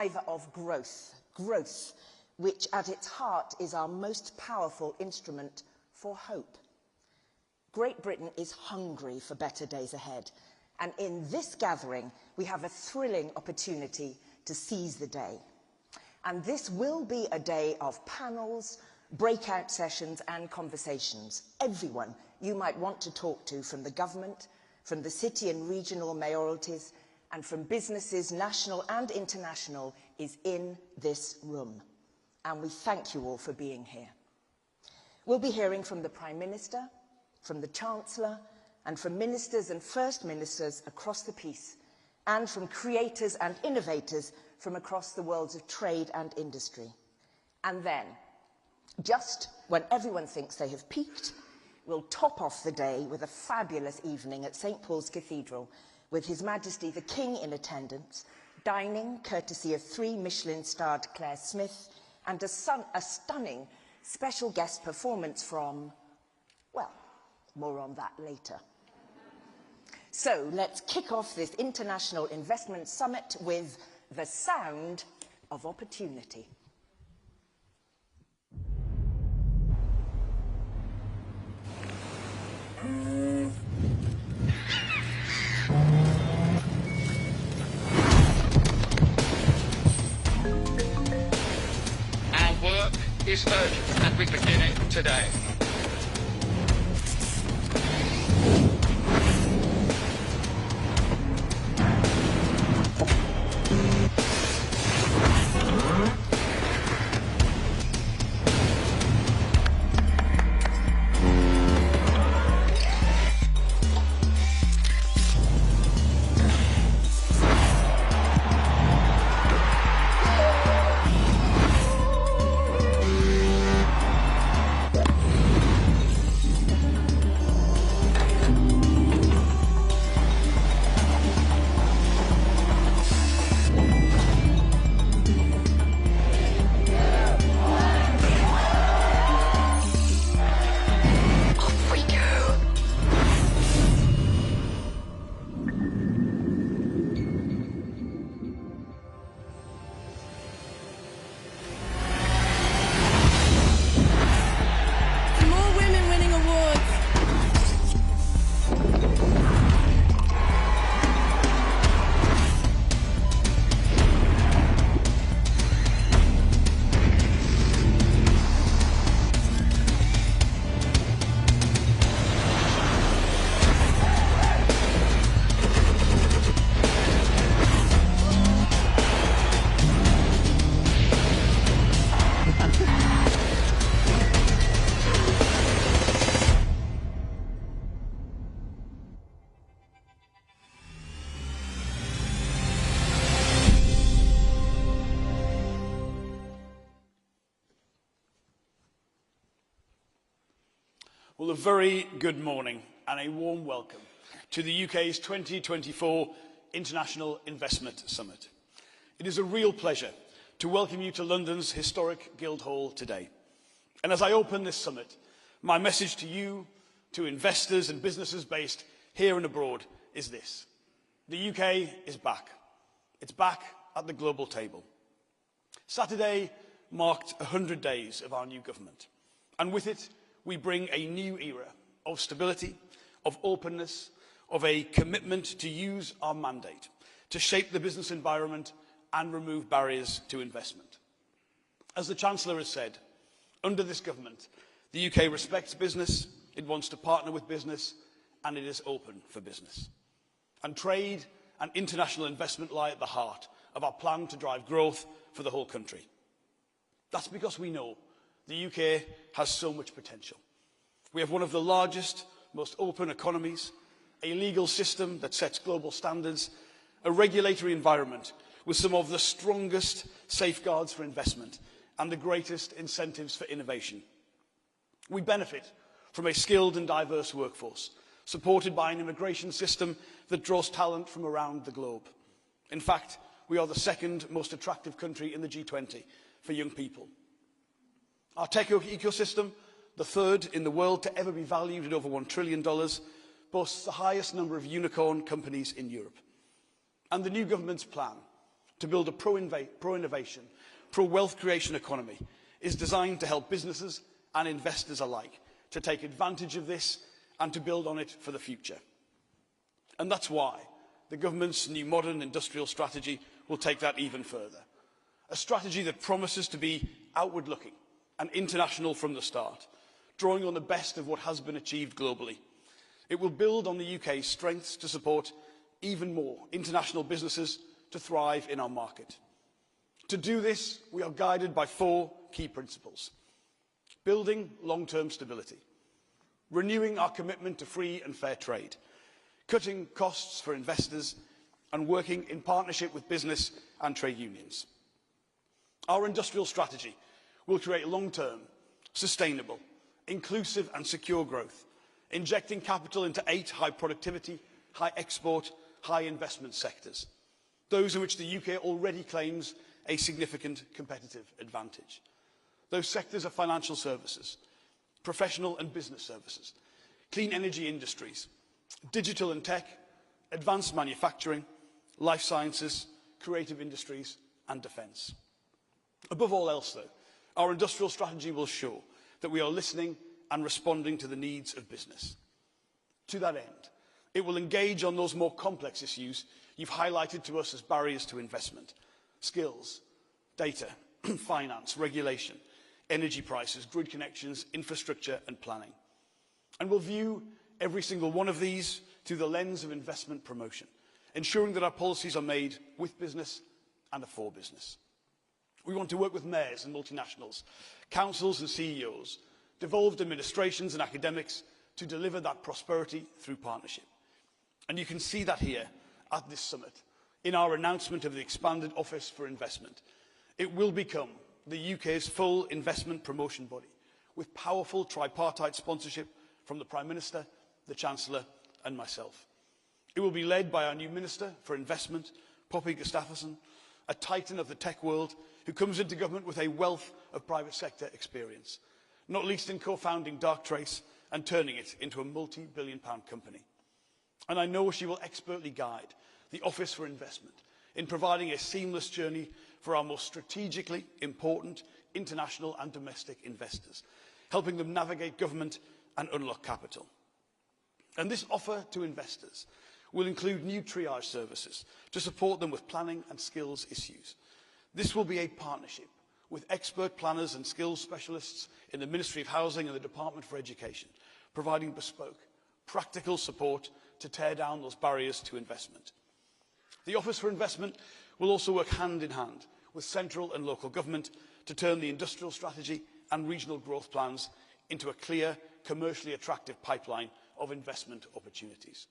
Of growth, which at its heart is our most powerful instrument for hope. Great Britain is hungry for better days ahead, and in this gathering we have a thrilling opportunity to seize the day. And this will be a day of panels, breakout sessions and conversations. Everyone you might want to talk to, from the government, from the city and regional mayoralties, and from businesses, national and international, is in this room. And we thank you all for being here. We'll be hearing from the Prime Minister, from the Chancellor, and from ministers and First Ministers across the piece, and from creators and innovators from across the worlds of trade and industry. And then, just when everyone thinks they have peaked, we'll top off the day with a fabulous evening at St. Paul's Cathedral, with His Majesty the King in attendance, dining courtesy of 3 Michelin-starred Claire Smith, and a stunning special guest performance from, well, more on that later. So let's kick off this International Investment Summit with the sound of opportunity. Is urgent, and we begin it today. Well, a very good morning and a warm welcome to the UK's 2024 International Investment Summit. It is a real pleasure to welcome you to London's historic Guildhall today. And as I open this summit, my message to you, to investors and businesses based here and abroad, is this: the UK is back. It's back at the global table. Saturday marked 100 days of our new government, and with it we bring a new era of stability, of openness, of a commitment to use our mandate to shape the business environment and remove barriers to investment. As the Chancellor has said, under this government, the UK respects business, it wants to partner with business, and it is open for business. And trade and international investment lie at the heart of our plan to drive growth for the whole country. That's because we know the UK has so much potential. We have one of the largest, most open economies, a legal system that sets global standards, a regulatory environment with some of the strongest safeguards for investment and the greatest incentives for innovation. We benefit from a skilled and diverse workforce, supported by an immigration system that draws talent from around the globe. In fact, we are the second most attractive country in the G20 for young people. Our tech ecosystem, the third in the world to ever be valued at over $1 trillion, boasts the highest number of unicorn companies in Europe. And the new government's plan to build a pro-innovation, pro-wealth creation economy is designed to help businesses and investors alike to take advantage of this and to build on it for the future. And that's why the government's new modern industrial strategy will take that even further. A strategy that promises to be outward-looking and international from the start, drawing on the best of what has been achieved globally. It will build on the UK's strengths to support even more international businesses to thrive in our market. To do this, we are guided by 4 key principles: building long-term stability, renewing our commitment to free and fair trade, cutting costs for investors, and working in partnership with business and trade unions. Our industrial strategy will create long-term, sustainable, inclusive and secure growth, injecting capital into 8 high productivity, high export, high investment sectors, those in which the UK already claims a significant competitive advantage. Those sectors are financial services, professional and business services, clean energy industries, digital and tech, advanced manufacturing, life sciences, creative industries and defence. Above all else, though, our industrial strategy will show that we are listening and responding to the needs of business. To that end, it will engage on those more complex issues you've highlighted to us as barriers to investment: skills, data, finance, regulation, energy prices, grid connections, infrastructure and planning. And we'll view every single one of these through the lens of investment promotion, ensuring that our policies are made with business and for business. We want to work with mayors and multinationals, councils and CEOs, devolved administrations and academics to deliver that prosperity through partnership. And you can see that here at this summit, in our announcement of the expanded Office for Investment. It will become the UK's full investment promotion body, with powerful tripartite sponsorship from the Prime Minister, the Chancellor and myself. It will be led by our new Minister for Investment, Poppy Gustafsson, a titan of the tech world who comes into government with a wealth of private sector experience, not least in co-founding Darktrace and turning it into a multi-billion-pound company. And I know she will expertly guide the Office for Investment in providing a seamless journey for our most strategically important international and domestic investors, helping them navigate government and unlock capital. And this offer to investors will include new triage services to support them with planning and skills issues. This will be a partnership with expert planners and skills specialists in the Ministry of Housing and the Department for Education, providing bespoke, practical support to tear down those barriers to investment. The Office for Investment will also work hand in hand with central and local government to turn the industrial strategy and regional growth plans into a clear, commercially attractive pipeline of investment opportunities.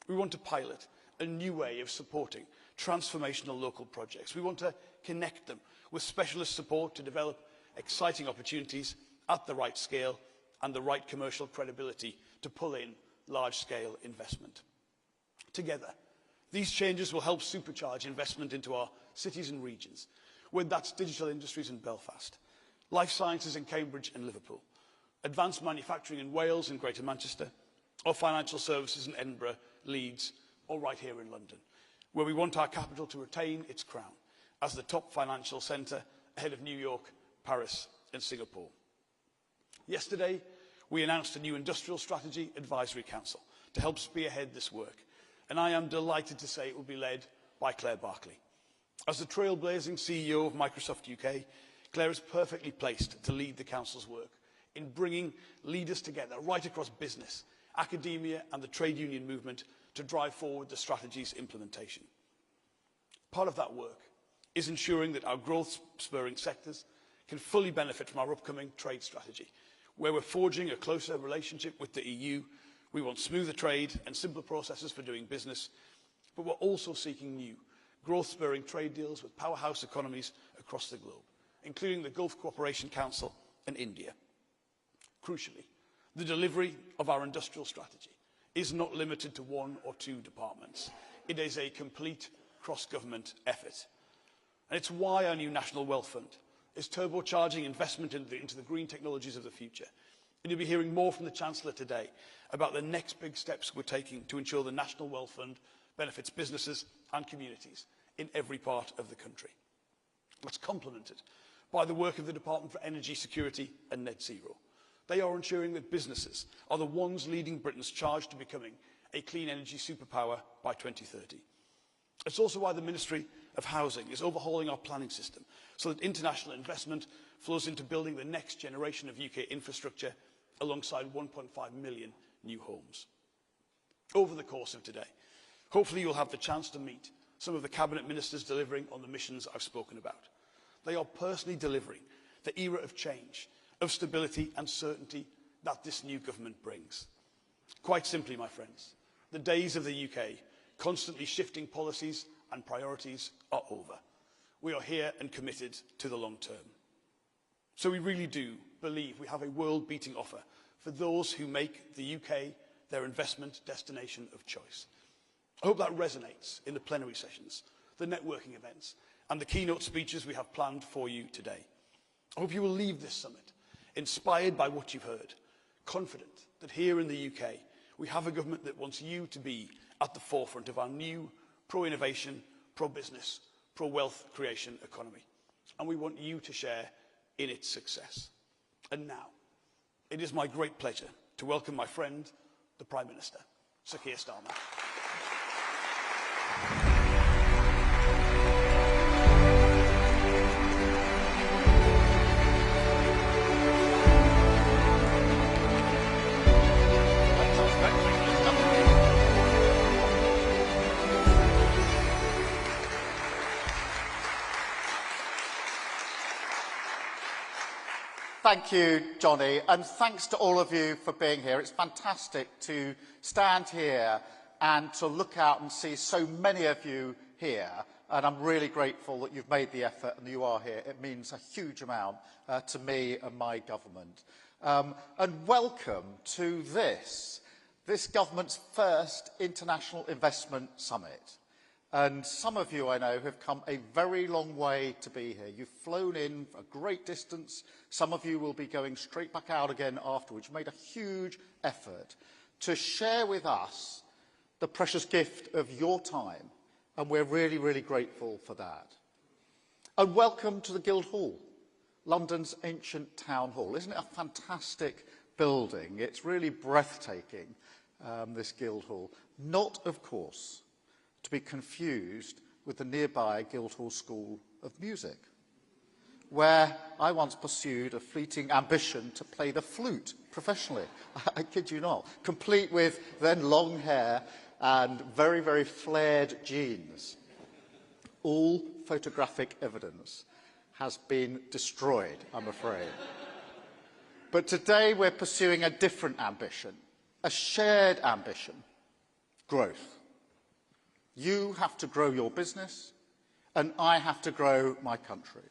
We want to pilot a new way of supporting transformational local projects. We want to connect them with specialist support to develop exciting opportunities at the right scale and the right commercial credibility to pull in large-scale investment. Together, these changes will help supercharge investment into our cities and regions, whether that's digital industries in Belfast, life sciences in Cambridge and Liverpool, advanced manufacturing in Wales and Greater Manchester, or financial services in Edinburgh, Leeds, or right here in London, where we want our capital to retain its crown as the top financial centre ahead of New York, Paris and Singapore. Yesterday, we announced a new Industrial Strategy Advisory Council to help spearhead this work, and I am delighted to say it will be led by Claire Barclay. As the trailblazing CEO of Microsoft UK, Claire is perfectly placed to lead the Council's work in bringing leaders together right across business, academia and the trade union movement to drive forward the strategy's implementation. Part of that work is ensuring that our growth-spurring sectors can fully benefit from our upcoming trade strategy, where we're forging a closer relationship with the EU. We want smoother trade and simpler processes for doing business, but we're also seeking new growth-spurring trade deals with powerhouse economies across the globe, including the Gulf Cooperation Council and India. Crucially, the delivery of our industrial strategy is not limited to 1 or 2 departments. It is a complete cross-government effort. And it's why our new National Wealth Fund is turbocharging investment into the green technologies of the future. And you'll be hearing more from the Chancellor today about the next big steps we're taking to ensure the National Wealth Fund benefits businesses and communities in every part of the country. That's complemented by the work of the Department for Energy Security and Net Zero. They are ensuring that businesses are the ones leading Britain's charge to becoming a clean energy superpower by 2030. It's also why the Ministry of Housing is overhauling our planning system so that international investment flows into building the next generation of UK infrastructure alongside 1.5 million new homes. Over the course of today, hopefully you'll have the chance to meet some of the Cabinet Ministers delivering on the missions I've spoken about. They are personally delivering the era of change, of stability and certainty that this new government brings. Quite simply, my friends, the days of the UK constantly shifting policies and priorities are over. We are here and committed to the long term. So we really do believe we have a world-beating offer for those who make the UK their investment destination of choice. I hope that resonates in the plenary sessions, the networking events, and the keynote speeches we have planned for you today. I hope you will leave this summit inspired by what you've heard, confident that here in the UK we have a government that wants you to be at the forefront of our new pro-innovation, pro-business, pro-wealth creation economy. And we want you to share in its success. And now, it is my great pleasure to welcome my friend, the Prime Minister, Sir Keir Starmer. Thank you, Johnny, and thanks to all of you for being here. It's fantastic to stand here and to look out and see so many of you here, and I'm really grateful that you've made the effort and you are here. It means a huge amount to me and my government. And welcome to this government's first International Investment Summit. And some of you, I know, have come a very long way to be here. You've flown in a great distance. Some of you will be going straight back out again afterwards. You made a huge effort to share with us the precious gift of your time. And we're really, really grateful for that. And welcome to the Guildhall, London's ancient town hall. Isn't it a fantastic building? It's really breathtaking, this Guildhall. Not, of course, to be confused with the nearby Guildhall School of Music, where I once pursued a fleeting ambition to play the flute professionally. I kid you not, complete with then long hair and very, very flared jeans. All photographic evidence has been destroyed, I'm afraid. But today we're pursuing a different ambition, a shared ambition: growth. You have to grow your business, and I have to grow my country.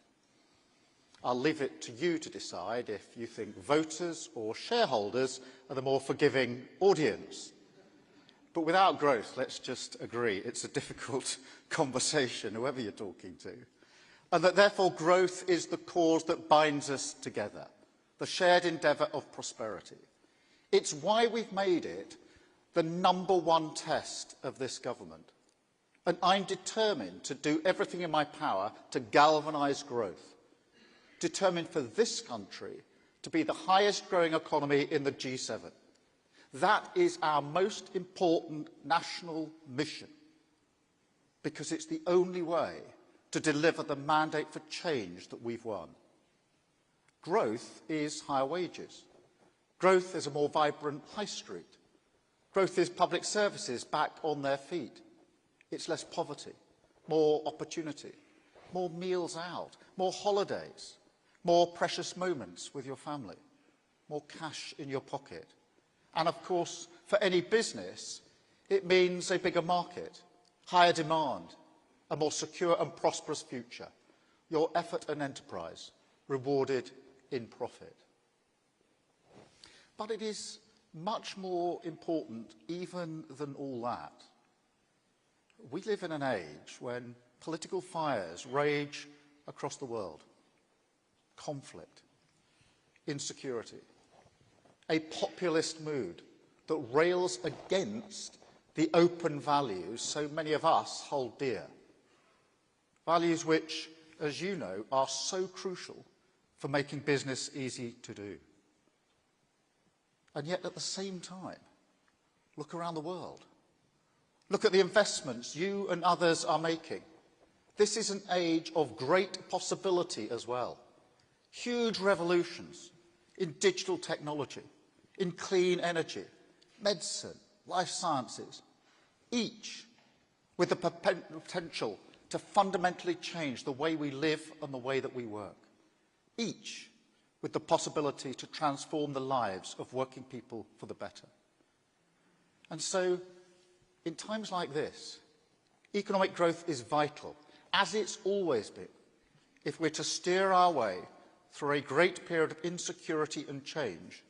I'll leave it to you to decide if you think voters or shareholders are the more forgiving audience. But without growth, let's just agree, it's a difficult conversation, whoever you're talking to. And that therefore growth is the cause that binds us together, the shared endeavour of prosperity. It's why we've made it the #1 test of this government. And I'm determined to do everything in my power to galvanise growth, determined for this country to be the highest growing economy in the G7. That is our most important national mission, because it's the only way to deliver the mandate for change that we've won. Growth is higher wages. Growth is a more vibrant high street. Growth is public services back on their feet. It's less poverty, more opportunity, more meals out, more holidays, more precious moments with your family, more cash in your pocket. And of course, for any business, it means a bigger market, higher demand, a more secure and prosperous future. Your effort and enterprise rewarded in profit. But it is much more important even than all that. We live in an age when political fires rage across the world. Conflict, insecurity, a populist mood that rails against the open values so many of us hold dear. values which, as you know, are so crucial for making business easy to do. And yet, at the same time, look around the world. Look at the investments you and others are making. This is an age of great possibility as well. Huge revolutions in digital technology, in clean energy, medicine, life sciences, each with the potential to fundamentally change the way we live and the way that we work. Each with the possibility to transform the lives of working people for the better. And so, in times like this, economic growth is vital, as it's always been, if we're to steer our way through a great period of insecurity and change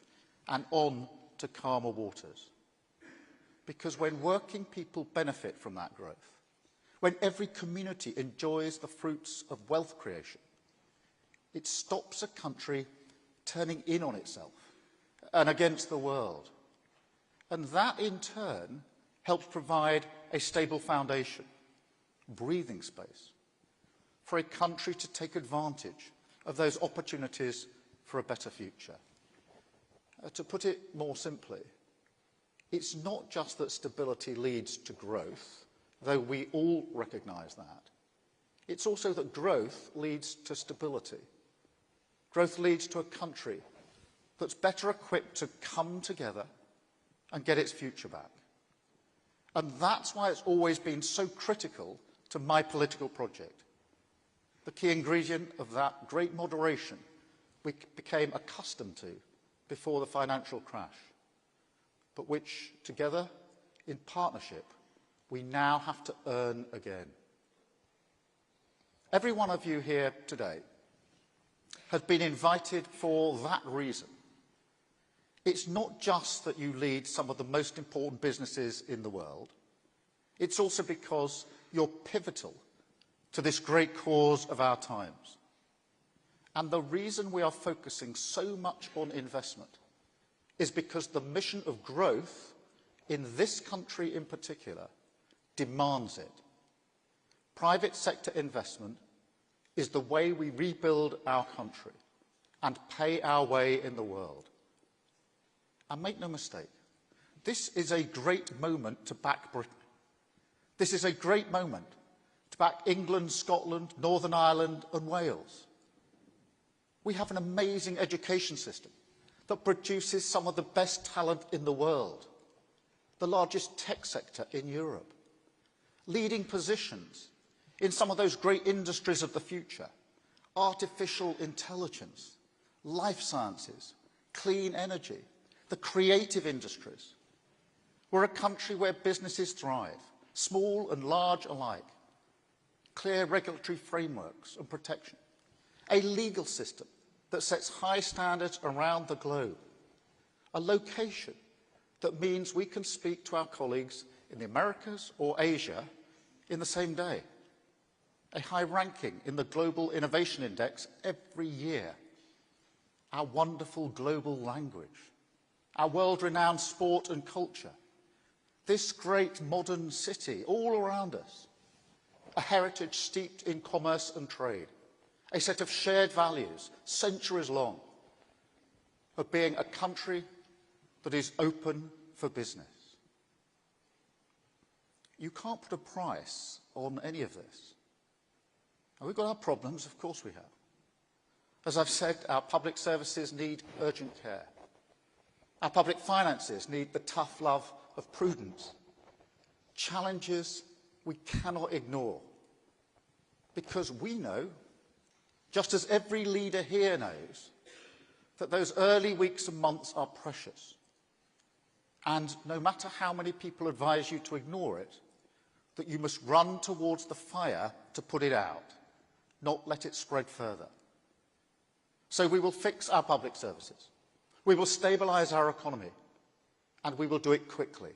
and on to calmer waters. Because when working people benefit from that growth, when every community enjoys the fruits of wealth creation, it stops a country turning in on itself and against the world. And that, in turn, helps provide a stable foundation, breathing space, for a country to take advantage of those opportunities for a better future. To put it more simply, it's not just that stability leads to growth, though we all recognise that. It's also that growth leads to stability. Growth leads to a country that's better equipped to come together and get its future back. And that's why it's always been so critical to my political project. The key ingredient of that great moderation we became accustomed to before the financial crash, but which, together, in partnership, we now have to earn again. Every one of you here today has been invited for that reason. It's not just that you lead some of the most important businesses in the world. It's also because you're pivotal to this great cause of our times. And the reason we are focusing so much on investment is because the mission of growth in this country in particular demands it. Private sector investment is the way we rebuild our country and pay our way in the world. And make no mistake, this is a great moment to back Britain. This is a great moment to back England, Scotland, Northern Ireland and Wales. We have an amazing education system that produces some of the best talent in the world, the largest tech sector in Europe, leading positions in some of those great industries of the future, artificial intelligence, life sciences, clean energy, the creative industries. We're a country where businesses thrive, small and large alike, clear regulatory frameworks and protection, a legal system that sets high standards around the globe, a location that means we can speak to our colleagues in the Americas or Asia in the same day, a high ranking in the Global Innovation Index every year, our wonderful global language, our world-renowned sport and culture, this great modern city all around us, a heritage steeped in commerce and trade, a set of shared values, centuries long, of being a country that is open for business. You can't put a price on any of this. Now, we've got our problems, of course we have. As I've said, our public services need urgent care. Our public finances need the tough love of prudence. Challenges we cannot ignore, because we know, just as every leader here knows, that those early weeks and months are precious. And no matter how many people advise you to ignore it, that you must run towards the fire to put it out, not let it spread further. So we will fix our public services, we will stabilise our economy, and we will do it quickly,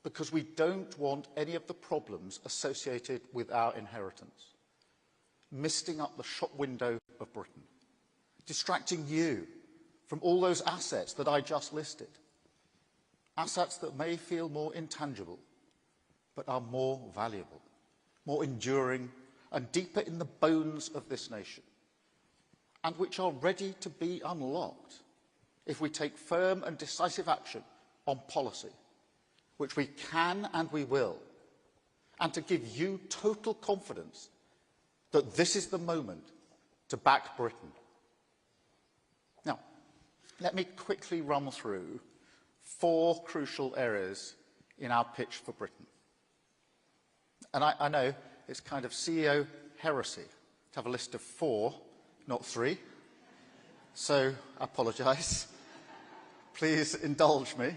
because we don't want any of the problems associated with our inheritance misting up the shop window of Britain, distracting you from all those assets that I just listed, assets that may feel more intangible, but are more valuable, more enduring and deeper in the bones of this nation, and which are ready to be unlocked if we take firm and decisive action on policy, which we can and we will, and to give you total confidence that this is the moment to back Britain. Now, let me quickly run through 4 crucial areas in our pitch for Britain. And I know it's kind of CEO heresy to have a list of 4, not 3. So I apologise. Please indulge me.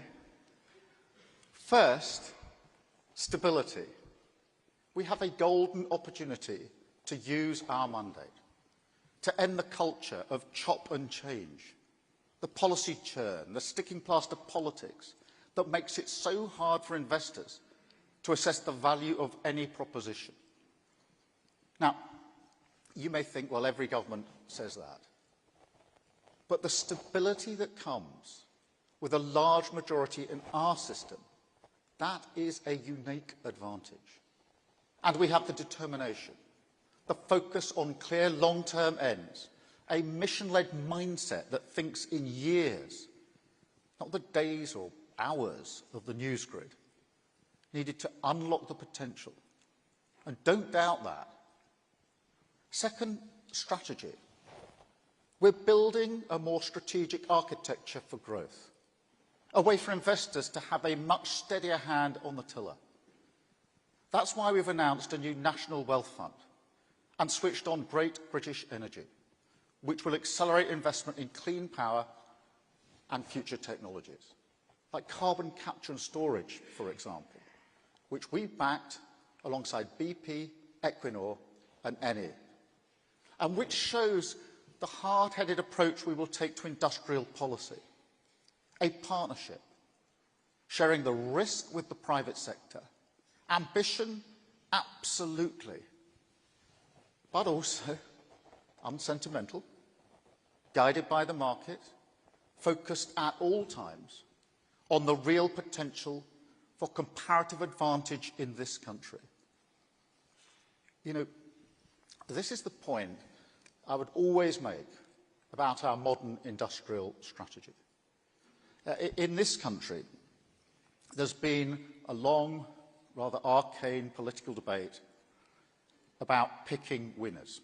First, stability. We have a golden opportunity to use our mandate, to end the culture of chop and change, the policy churn, the sticking plaster politics that makes it so hard for investors to assess the value of any proposition. Now, you may think, well, every government says that. But the stability that comes with a large majority in our system, that is a unique advantage. And we have the determination, the focus on clear long-term ends, a mission-led mindset that thinks in years, not the days or hours of the news grid, needed to unlock the potential. And don't doubt that. Second, strategy. We're building a more strategic architecture for growth, a way for investors to have a much steadier hand on the tiller. That's why we've announced a new National Wealth Fund and switched on Great British Energy, which will accelerate investment in clean power and future technologies, like carbon capture and storage, for example, which we backed alongside BP, Equinor and Eni, and which shows the hard-headed approach we will take to industrial policy. A partnership, sharing the risk with the private sector. Ambition, absolutely. But also unsentimental, guided by the market, focused at all times on the real potential for comparative advantage in this country. You know, this is the point I would always make about our modern industrial strategy. In this country, there's been a long, rather arcane political debate about picking winners.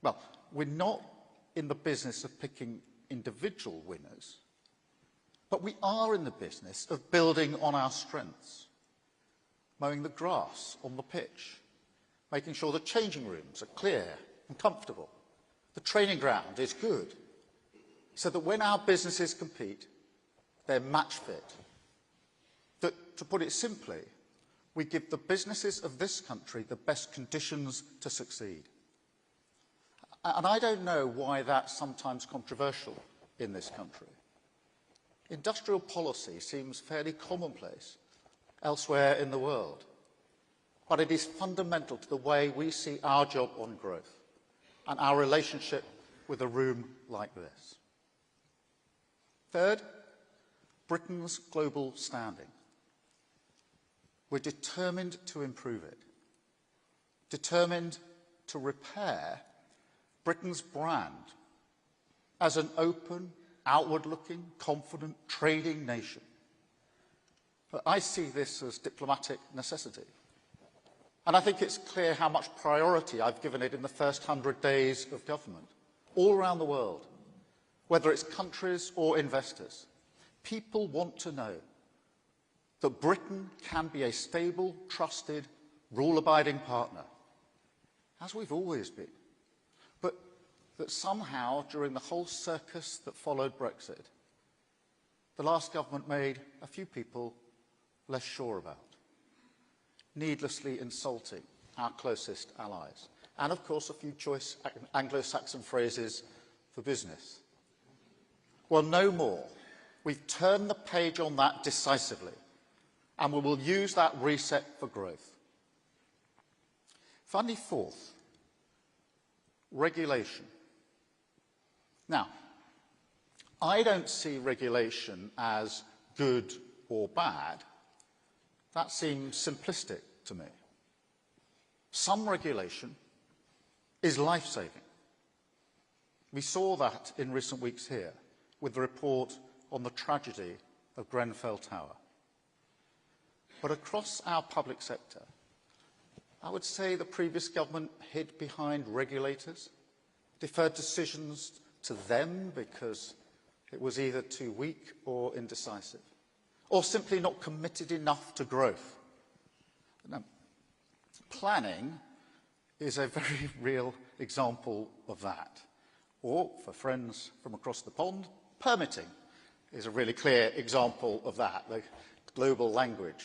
Well, we're not in the business of picking individual winners, but we are in the business of building on our strengths, mowing the grass on the pitch, making sure the changing rooms are clear and comfortable, the training ground is good, so that when our businesses compete, they're match fit. That, to put it simply, we give the businesses of this country the best conditions to succeed. And I don't know why that's sometimes controversial in this country. Industrial policy seems fairly commonplace elsewhere in the world, but it is fundamental to the way we see our job on growth and our relationship with a room like this. Third, Britain's global standing. We're determined to improve it, determined to repair Britain's brand as an open, outward-looking, confident, trading nation. But I see this as diplomatic necessity. And I think it's clear how much priority I've given it in the first 100 days of government, all around the world, whether it's countries or investors. People want to know that Britain can be a stable, trusted, rule-abiding partner, as we've always been, but that somehow, during the whole circus that followed Brexit, the last government made a few people less sure about, needlessly insulting our closest allies, and of course a few choice Anglo-Saxon phrases for business. Well, no more. We've turned the page on that decisively, and we will use that reset for growth. Finally, fourth, regulation. Now, I don't see regulation as good or bad. That seems simplistic to me. Some regulation is life-saving. We saw that in recent weeks here with the report on the tragedy of Grenfell Tower. But across our public sector, I would say the previous government hid behind regulators, deferred decisions to them because it was either too weak or indecisive, or simply not committed enough to growth. Now, planning is a very real example of that. Or, for friends from across the pond, permitting is a really clear example of that, the global language.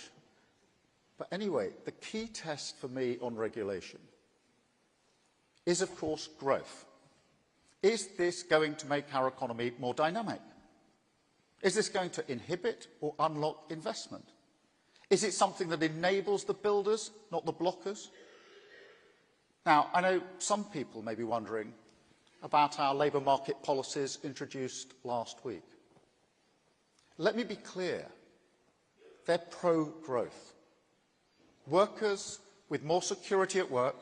But anyway, the key test for me on regulation is, of course, growth. Is this going to make our economy more dynamic? Is this going to inhibit or unlock investment? Is it something that enables the builders, not the blockers? Now, I know some people may be wondering about our labour market policies introduced last week. Let me be clear. They're pro-growth. Workers with more security at work,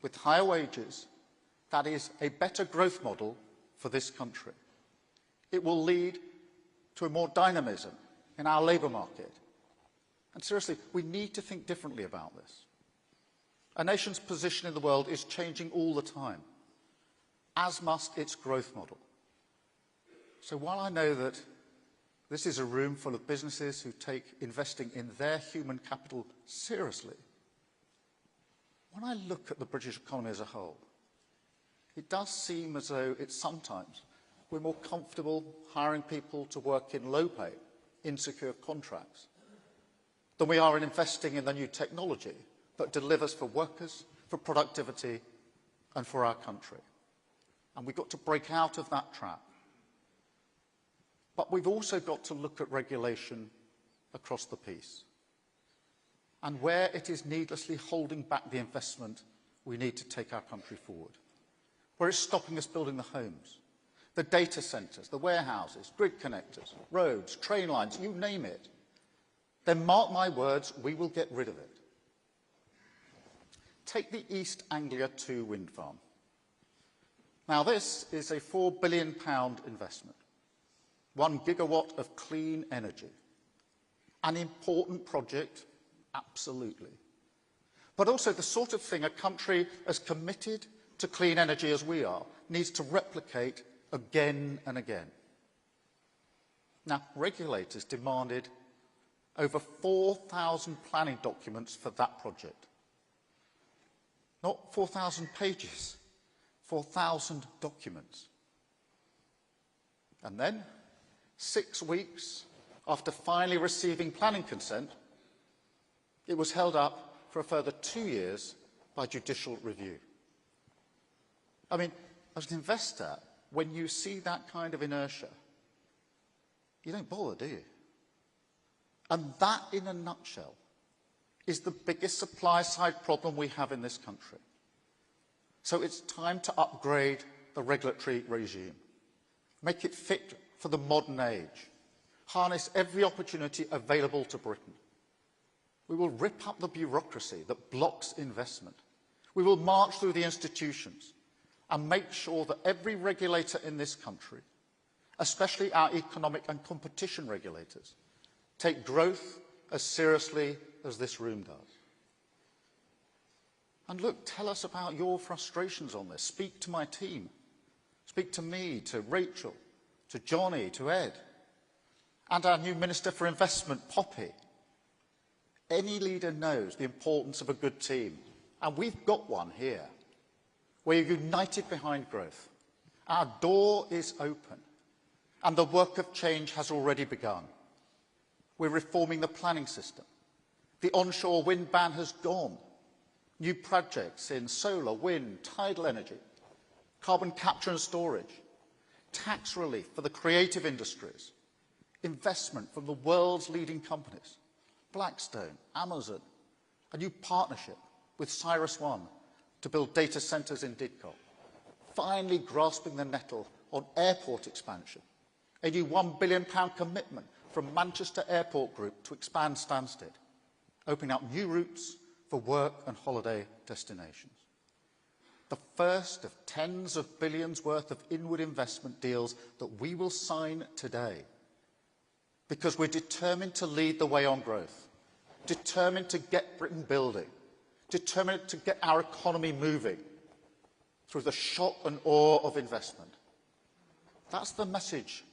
with higher wages, that is a better growth model for this country. It will lead to a more dynamism in our labour market. And seriously, we need to think differently about this. A nation's position in the world is changing all the time, as must its growth model. So while I know that this is a room full of businesses who take investing in their human capital seriously, when I look at the British economy as a whole, it does seem as though sometimes we're more comfortable hiring people to work in low-pay, insecure contracts than we are in investing in the new technology that delivers for workers, for productivity, and for our country. And we've got to break out of that trap. But we've also got to look at regulation across the piece. And where it is needlessly holding back the investment we need to take our country forward. Where it's stopping us building the homes, the data centres, the warehouses, grid connectors, roads, train lines, you name it, then mark my words, we will get rid of it. Take the East Anglia 2 wind farm. Now this is a £4 billion investment, 1 gigawatt of clean energy. An important project, absolutely. But also the sort of thing a country as committed to clean energy as we are needs to replicate again and again. Now, regulators demanded over 4,000 planning documents for that project. Not 4,000 pages, 4,000 documents. And then, 6 weeks after finally receiving planning consent, it was held up for a further 2 years by judicial review. I mean, as an investor, when you see that kind of inertia, you don't bother, do you? And that, in a nutshell, is the biggest supply-side problem we have in this country. So it's time to upgrade the regulatory regime, make it fit for the modern age, harness every opportunity available to Britain. We will rip up the bureaucracy that blocks investment. We will march through the institutions and make sure that every regulator in this country, especially our economic and competition regulators, take growth as seriously as this room does. And look, tell us about your frustrations on this. Speak to my team. Speak to me, to Rachel, to Johnny, to Ed, and our new Minister for Investment, Poppy. Any leader knows the importance of a good team, and we've got one here. We're united behind growth. Our door is open, and the work of change has already begun. We're reforming the planning system. The onshore wind ban has gone. New projects in solar, wind, tidal energy, carbon capture and storage, tax relief for the creative industries, investment from the world's leading companies, Blackstone, Amazon, a new partnership with CyrusOne to build data centres in Didcot, finally grasping the nettle on airport expansion, a new £1 billion commitment from Manchester Airport Group to expand Stansted, opening up new routes for work and holiday destinations. The first of tens of billions worth of inward investment deals that we will sign today, because we're determined to lead the way on growth, determined to get Britain building, determined to get our economy moving through the shock and awe of investment. That's the message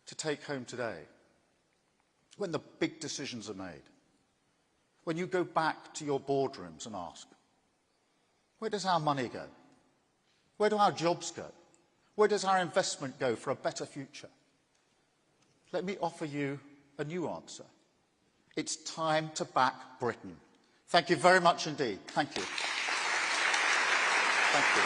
to take home today. When the big decisions are made, when you go back to your boardrooms and ask, where does our money go? Where do our jobs go? Where does our investment go for a better future? Let me offer you a new answer. It's time to back Britain. Thank you very much indeed. Thank you. Thank you.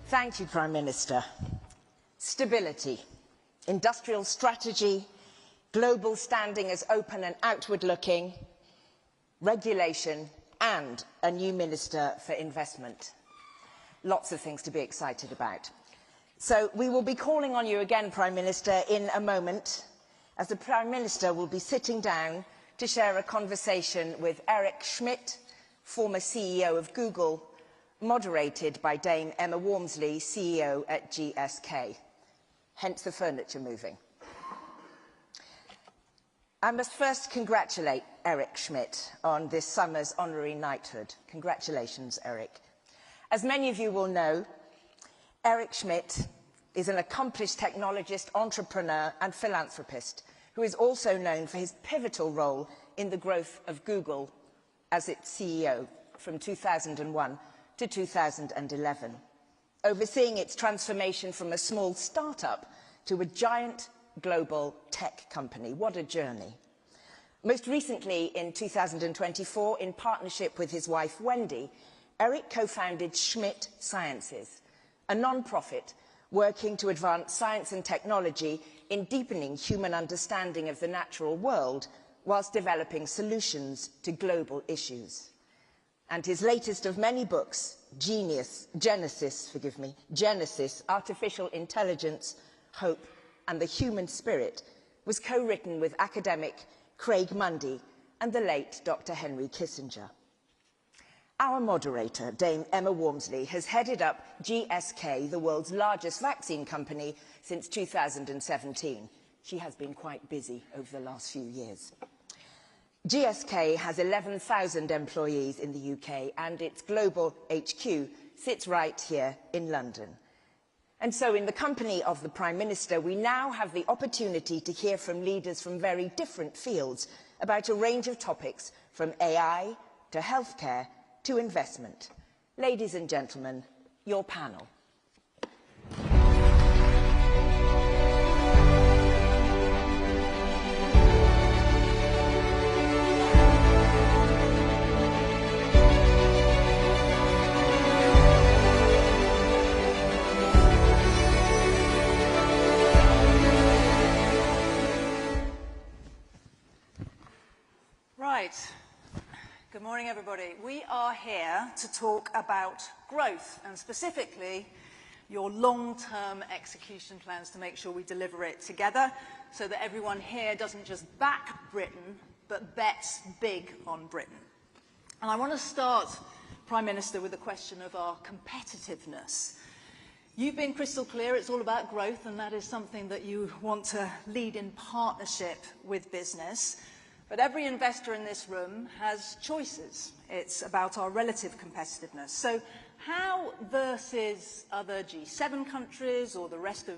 Thank you, Prime Minister. Stability, industrial strategy, global standing as open and outward-looking, regulation, and a new Minister for Investment. Lots of things to be excited about. So we will be calling on you again, Prime Minister, in a moment, as the Prime Minister will be sitting down to share a conversation with Eric Schmidt, former CEO of Google, moderated by Dame Emma Walmsley, CEO at GSK. Hence the furniture moving. I must first congratulate Eric Schmidt on this summer's honorary knighthood. Congratulations, Eric. As many of you will know, Eric Schmidt is an accomplished technologist, entrepreneur and philanthropist who is also known for his pivotal role in the growth of Google as its CEO from 2001 to 2011, overseeing its transformation from a small startup to a giant global tech company. What a journey. Most recently, in 2024, in partnership with his wife Wendy, Eric co-founded Schmidt Sciences, a non-profit working to advance science and technology in deepening human understanding of the natural world whilst developing solutions to global issues. And his latest of many books, Genesis, Artificial Intelligence, Hope and the Human Spirit, was co-written with academic Craig Mundie and the late Dr. Henry Kissinger. Our moderator, Dame Emma Walmsley, has headed up GSK, the world's largest vaccine company, since 2017. She has been quite busy over the last few years. GSK has 11,000 employees in the UK, and its global HQ sits right here in London. And so, in the company of the Prime Minister, we now have the opportunity to hear from leaders from very different fields about a range of topics, from AI to healthcare to investment. Ladies and gentlemen, your panel. Right. Good morning, everybody. We are here to talk about growth and specifically your long-term execution plans to make sure we deliver it together so that everyone here doesn't just back Britain, but bets big on Britain. And I want to start, Prime Minister, with the question of our competitiveness. You've been crystal clear, it's all about growth, and that is something that you want to lead in partnership with business. But every investor in this room has choices. It's about our relative competitiveness. So how, versus other G7 countries or the rest of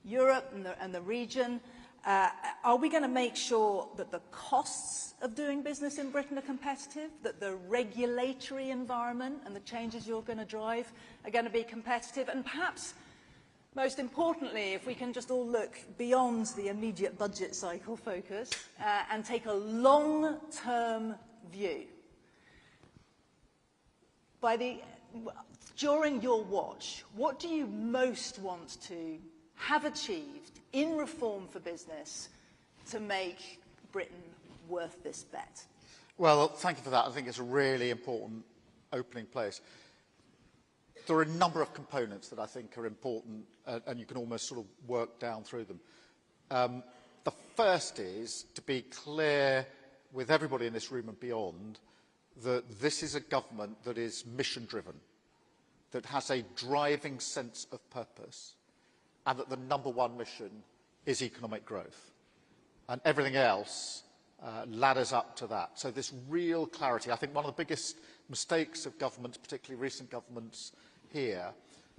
Europe and the region, are we going to make sure that the costs of doing business in Britain are competitive, that the regulatory environment and the changes you're going to drive are going to be competitive, and perhaps most importantly, if we can just all look beyond the immediate budget cycle focus and take a long-term view. during your watch, what do you most want to have achieved in reform for business to make Britain worth this bet? Well, thank you for that. I think it's a really important opening place. There are a number of components that I think are important, and you can almost sort of work down through them. The first is to be clear with everybody in this room and beyond that this is a government that is mission-driven, that has a driving sense of purpose, and that the number one mission is economic growth. And everything else ladders up to that. So this real clarity. I think one of the biggest mistakes of governments, particularly recent governments here,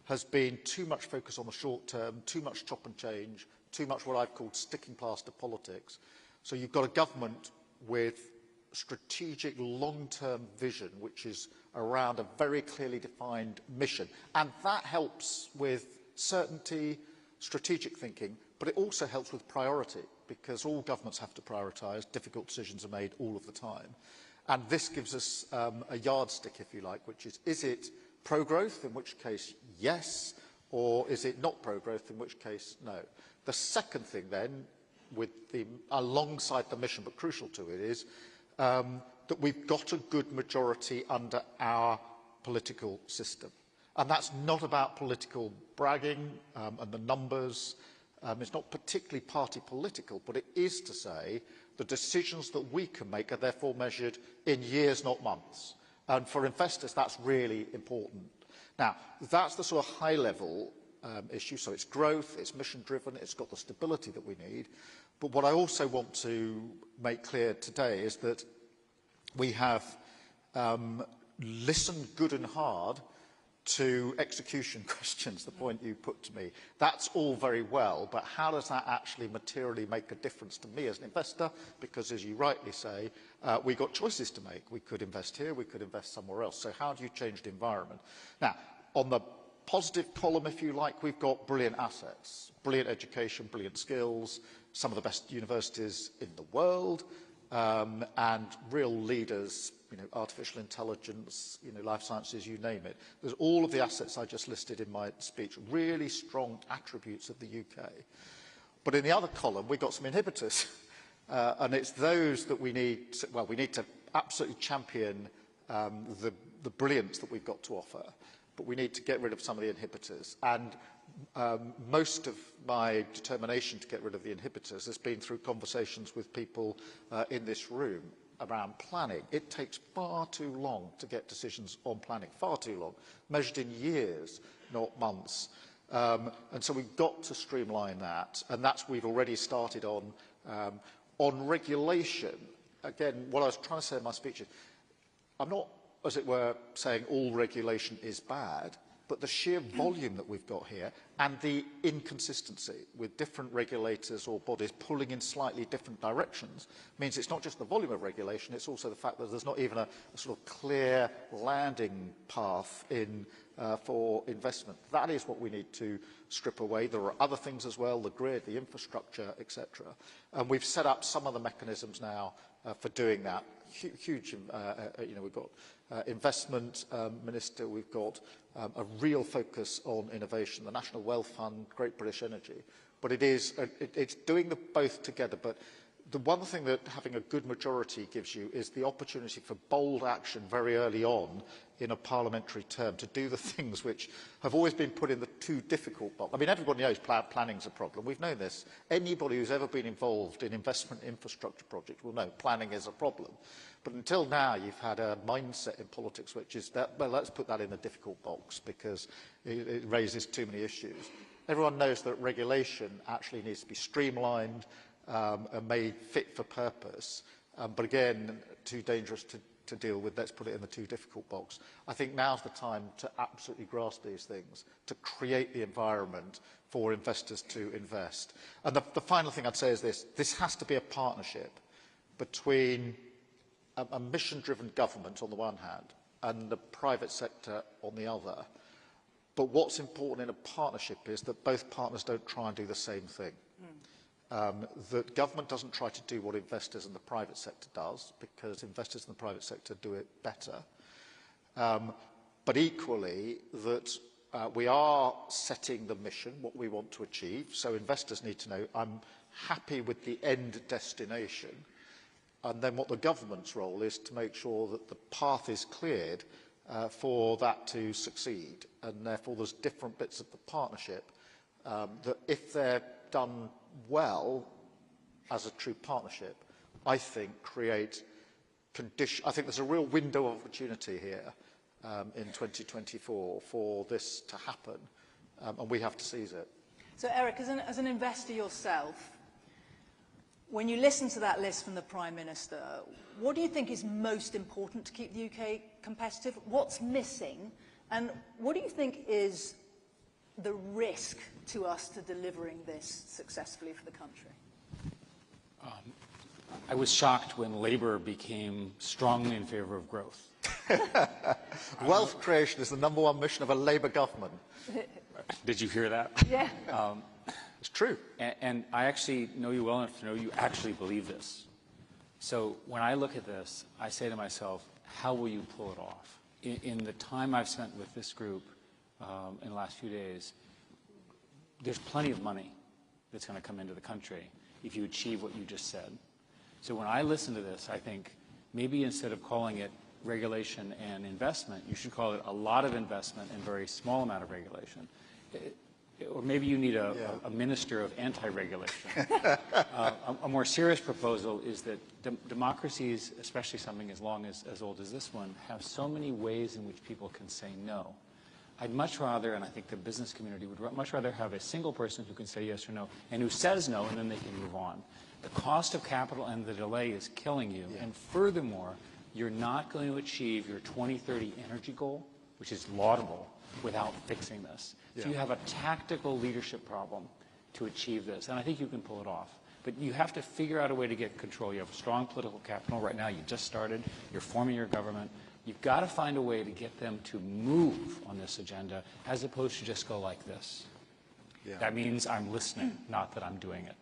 has been too much focus on the short term, too much chop and change, too much what I've called sticking plaster politics. So you've got a government with strategic long-term vision, which is around a very clearly defined mission. And that helps with certainty, strategic thinking, but it also helps with priority, because all governments have to prioritise. Difficult decisions are made all of the time. And this gives us a yardstick, if you like, which is it pro-growth, in which case, yes, or is it not pro-growth, in which case, no. The second thing then, alongside the mission, but crucial to it, is that we've got a good majority under our political system. And that's not about political bragging and the numbers. It's not particularly party political, but it is to say the decisions that we can make are therefore measured in years, not months. And for investors, that's really important. Now, that's the sort of high-level issue. So it's growth, it's mission-driven, it's got the stability that we need. But what I also want to make clear today is that we have listened good and hard to execution questions, the point you put to me. That's all very well, but how does that actually materially make a difference to me as an investor? Because, as you rightly say, we've got choices to make. We could invest here, we could invest somewhere else. So how do you change the environment? Now, on the positive column, if you like, we've got brilliant assets, brilliant education, brilliant skills, some of the best universities in the world, and real leaders, artificial intelligence, life sciences, you name it. There's all of the assets I just listed in my speech, really strong attributes of the UK. But in the other column, we've got some inhibitors. And it's those that we need to absolutely champion the brilliance that we've got to offer. But we need to get rid of some of the inhibitors. And most of my determination to get rid of the inhibitors has been through conversations with people in this room around planning. It takes far too long to get decisions on planning, far too long, measured in years, not months. And so we've got to streamline that, and that's we've already started on. On regulation, again, what I was trying to say in my speech is, I'm not, as it were, saying all regulation is bad, but the sheer volume that we've got here and the inconsistency with different regulators or bodies pulling in slightly different directions means it's not just the volume of regulation, it's also the fact that there's not even a sort of clear landing path in for investment. That is what we need to strip away. There are other things as well, the grid, the infrastructure, etc. And we've set up some of the mechanisms now for doing that. Huge, we've got investment minister, we've got a real focus on innovation, the National Wealth Fund, Great British Energy. But it's doing the both together. But the one thing that having a good majority gives you is the opportunity for bold action very early on in a parliamentary term to do the things which have always been put in the too difficult box. I mean, everybody knows planning's a problem. We've known this. Anybody who's ever been involved in investment infrastructure projects will know planning is a problem. But until now, you've had a mindset in politics which is that, well, let's put that in the difficult box because it raises too many issues. Everyone knows that regulation actually needs to be streamlined and made fit for purpose. But again, too dangerous to deal with. Let's put it in the too difficult box. I think now's the time to absolutely grasp these things, to create the environment for investors to invest. And the final thing I'd say is this. This has to be a partnership between a mission-driven government on the one hand and the private sector on the other. But what's important in a partnership is that both partners don't try and do the same thing. That government doesn't try to do what investors in the private sector does, because investors in the private sector do it better. but equally that we are setting the mission, what we want to achieve. So investors need to know, I'm happy with the end destination. And then what the government's role is to make sure that the path is cleared for that to succeed. And therefore there's different bits of the partnership that if they're done well as a true partnership, I think create I think there's a real window of opportunity here in 2024 for this to happen, and we have to seize it. So Eric, as an investor yourself, when you listen to that list from the Prime Minister, what do you think is most important to keep the UK competitive? What's missing? And what do you think is the risk to us to delivering this successfully for the country? I was shocked when Labour became strongly in favour of growth. Wealth creation is the #1 mission of a Labour government. Did you hear that? Yeah. It's true. And I actually know you well enough to know you actually believe this. So when I look at this, I say to myself, how will you pull it off? In the time I've spent with this group in the last few days, there's plenty of money that's going to come into the country if you achieve what you just said. So when I listen to this, I think maybe instead of calling it regulation and investment, you should call it a lot of investment and very small amount of regulation. Or maybe you need a minister of anti-regulation. A more serious proposal is that democracies, especially something as long as old as this one, have so many ways in which people can say no. I'd much rather, and I think the business community would much rather have a single person who can say yes or no, and who says no, and then they can move on. The cost of capital and the delay is killing you, and furthermore, you're not going to achieve your 2030 energy goal, which is laudable, without fixing this. So you have a tactical leadership problem to achieve this, and I think you can pull it off. But you have to figure out a way to get control. You have strong political capital right now. You just started. You're forming your government. You've got to find a way to get them to move on this agenda as opposed to just go like this. Yeah. That means I'm listening, not that I'm doing it.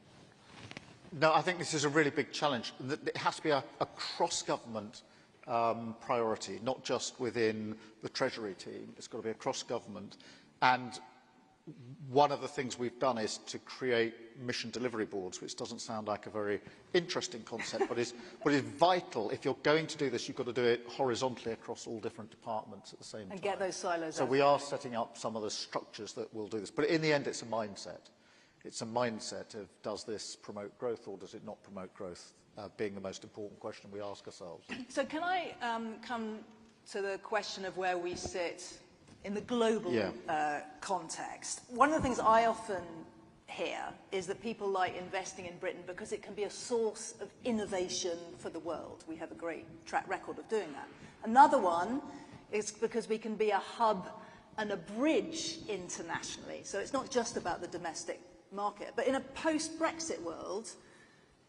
No, I think this is a really big challenge. It has to be a cross-government priority, not just within the Treasury team. It's got to be a cross-government. And one of the things we've done is to create mission delivery boards, which doesn't sound like a very interesting concept, but is vital. If you're going to do this, you've got to do it horizontally across all different departments at the same time. And get those silos So we are setting up some of the structures that will do this. But in the end, it's a mindset. It's a mindset of, does this promote growth or does it not promote growth, being the most important question we ask ourselves. So can I come to the question of where we sit in the global context? One of the things I often hear is that people like investing in Britain because it can be a source of innovation for the world. We have a great track record of doing that. Another one is because we can be a hub and a bridge internationally. So it's not just about the domestic market. But in a post-Brexit world,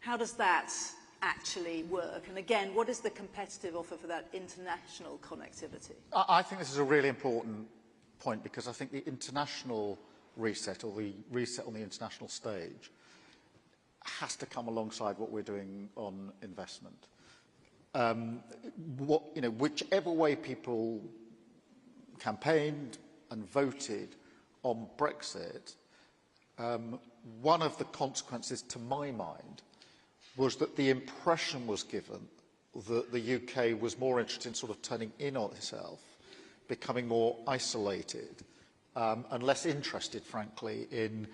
how does that actually work? And again, what is the competitive offer for that international connectivity? I think this is a really important point because I think the international reset, or the reset on the international stage, has to come alongside what we're doing on investment. Whichever way people campaigned and voted on Brexit, one of the consequences, to my mind, was that the impression was given that the UK was more interested in sort of turning in on itself, becoming more isolated, and less interested, frankly, in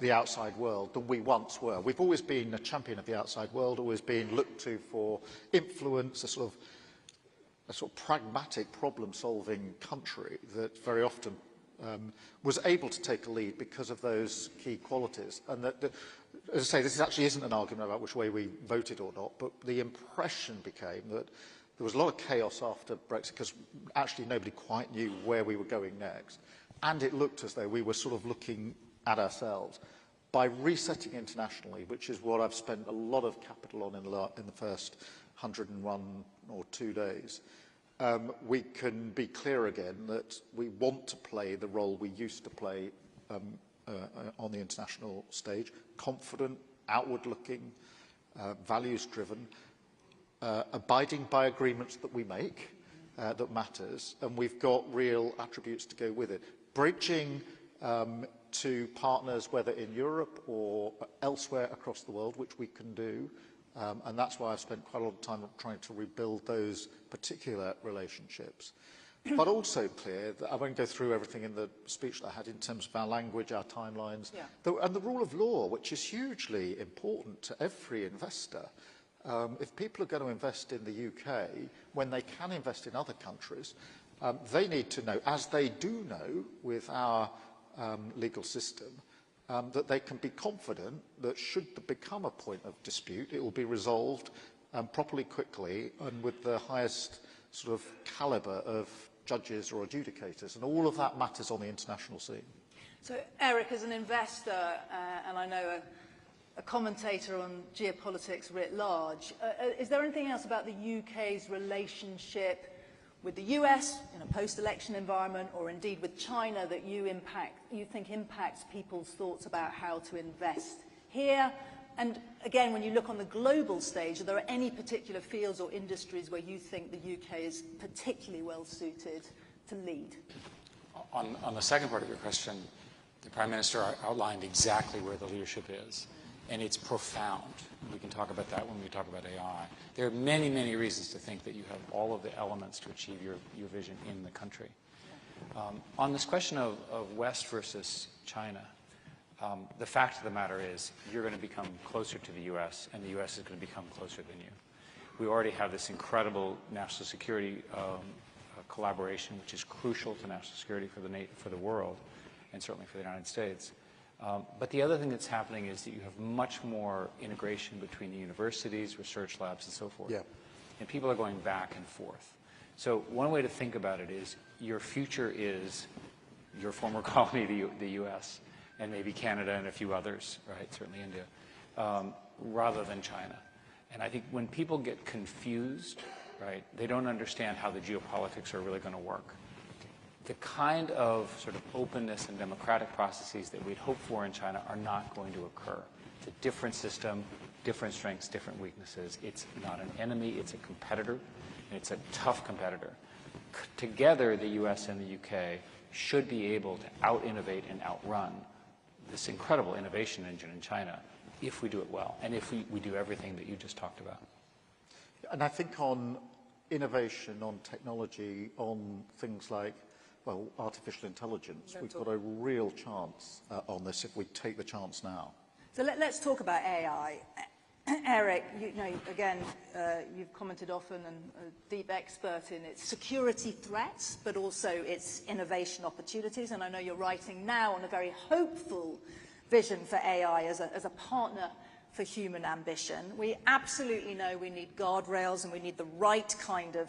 the outside world than we once were. We've always been a champion of the outside world, always been looked to for influence, a sort of pragmatic problem-solving country that very often was able to take a lead because of those key qualities. And that, as I say, this actually isn't an argument about which way we voted or not, but the impression became that there was a lot of chaos after Brexit because actually nobody quite knew where we were going next. And it looked as though we were sort of looking at ourselves. By resetting internationally, which is what I've spent a lot of capital on in the first 101 or 2 days, we can be clear again that we want to play the role we used to play on the international stage, confident, outward-looking, values-driven, abiding by agreements that we make, that matters, and we've got real attributes to go with it. Bridging to partners, whether in Europe or elsewhere across the world, which we can do, and that's why I've spent quite a lot of time trying to rebuild those particular relationships. But also clear that I won't go through everything in the speech that I had in terms of our language, our timelines, and the rule of law, which is hugely important to every investor. If people are going to invest in the UK, when they can invest in other countries, they need to know, as they do know with our legal system, that they can be confident that should there become a point of dispute, it will be resolved properly, quickly, and with the highest sort of calibre of judges or adjudicators. And all of that matters on the international scene. So, Eric, as an investor, and I know a commentator on geopolitics writ large, is there anything else about the UK's relationship with the US in a post-election environment, or indeed with China, that you think impacts people's thoughts about how to invest here? And again, when you look on the global stage, are there any particular fields or industries where you think the UK is particularly well suited to lead? On the second part of your question, the Prime Minister outlined exactly where the leadership is, and it's profound. We can talk about that when we talk about AI. There are many, many reasons to think that you have all of the elements to achieve your vision in the country. On this question of West versus China, the fact of the matter is you're going to become closer to the U.S., and the U.S. is going to become closer than you. We already have this incredible national security collaboration, which is crucial to national security for the world, and certainly for the United States. But the other thing that's happening is that you have much more integration between the universities, research labs, and so forth. And people are going back and forth. So one way to think about it is your future is your former colony, the U.S., and maybe Canada and a few others, right, certainly India, rather than China. And I think when people get confused, right, they don't understand how the geopolitics are really going to work. The kind of sort of openness and democratic processes that we'd hope for in China are not going to occur. It's a different system, different strengths, different weaknesses. It's not an enemy, it's a competitor, and it's a tough competitor. Together, the US and the UK should be able to out-innovate and outrun this incredible innovation engine in China if we do it well, and if we do everything that you just talked about. And I think on innovation, on technology, on things like, well, artificial intelligence, we've got a real chance on this if we take the chance now. So let's talk about AI. Eric, again, you've commented often and a deep expert in its security threats, but also its innovation opportunities. And I know you're writing now on a very hopeful vision for AI as a partner for human ambition. We absolutely know we need guardrails and we need the right kind of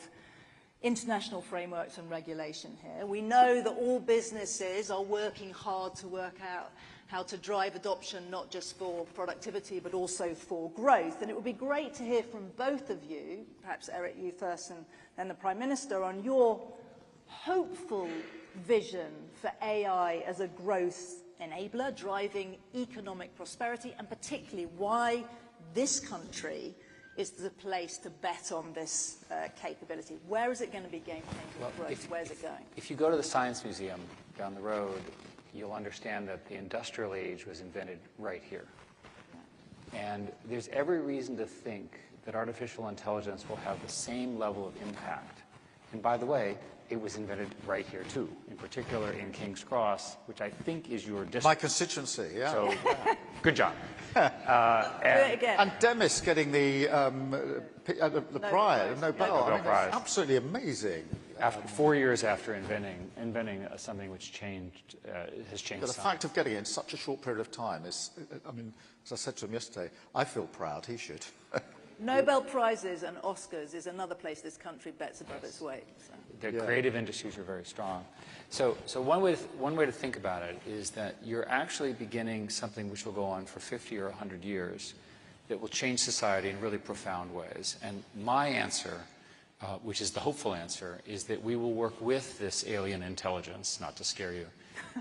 international frameworks and regulation here. We know that all businesses are working hard to work out how to drive adoption, not just for productivity, but also for growth. And it would be great to hear from both of you, perhaps Eric, you first, and then the Prime Minister, on your hopeful vision for AI as a growth enabler, driving economic prosperity, and particularly why this country is the place to bet on this capability. Where is it going to be game-changing growth? Where's it going? If you go to the Science Museum down the road, you'll understand that the industrial age was invented right here. And there's every reason to think that artificial intelligence will have the same level of impact. And by the way, it was invented right here too, in particular in King's Cross, which I think is your district. My constituency, yeah. So, good job. And Demis getting the prize, Nobel. Nobel Prize. It's absolutely amazing. After 4 years after inventing something which changed, has changed. But the fact of getting it in such a short period of time is, I mean, as I said to him yesterday, I feel proud. He should. Nobel Prizes and Oscars is another place this country bets above its weight. So. Their creative industries are very strong. So one way to think about it is that you're actually beginning something which will go on for 50 or 100 years that will change society in really profound ways. And my answer, which is the hopeful answer, is that we will work with this alien intelligence, not to scare you,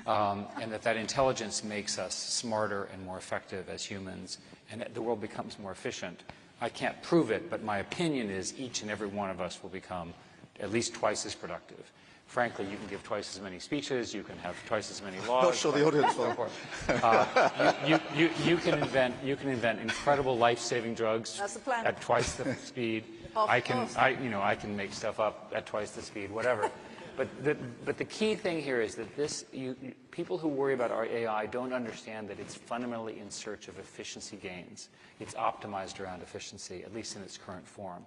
and that intelligence makes us smarter and more effective as humans, and the world becomes more efficient. I can't prove it, but my opinion is each and every one of us will become at least twice as productive. Frankly, you can give twice as many speeches, you can have twice as many laws. Not sure the audience will. You can invent incredible life-saving drugs at twice the speed. I can make stuff up at twice the speed, whatever. But the key thing here is that people who worry about our AI don't understand that it's fundamentally in search of efficiency gains. It's optimized around efficiency, at least in its current form.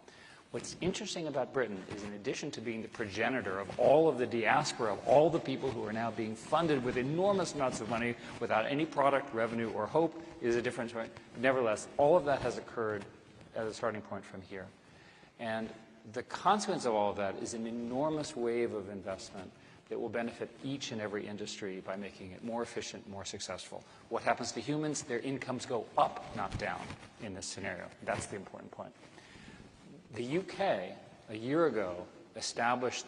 What's interesting about Britain is, in addition to being the progenitor of all of the diaspora, of all the people who are now being funded with enormous amounts of money without any product, revenue, or hope, is a different story. Nevertheless, all of that has occurred as a starting point from here. And the consequence of all of that is an enormous wave of investment that will benefit each and every industry by making it more efficient, more successful. What happens to humans? Their incomes go up, not down, in this scenario. That's the important point. The UK, a year ago, established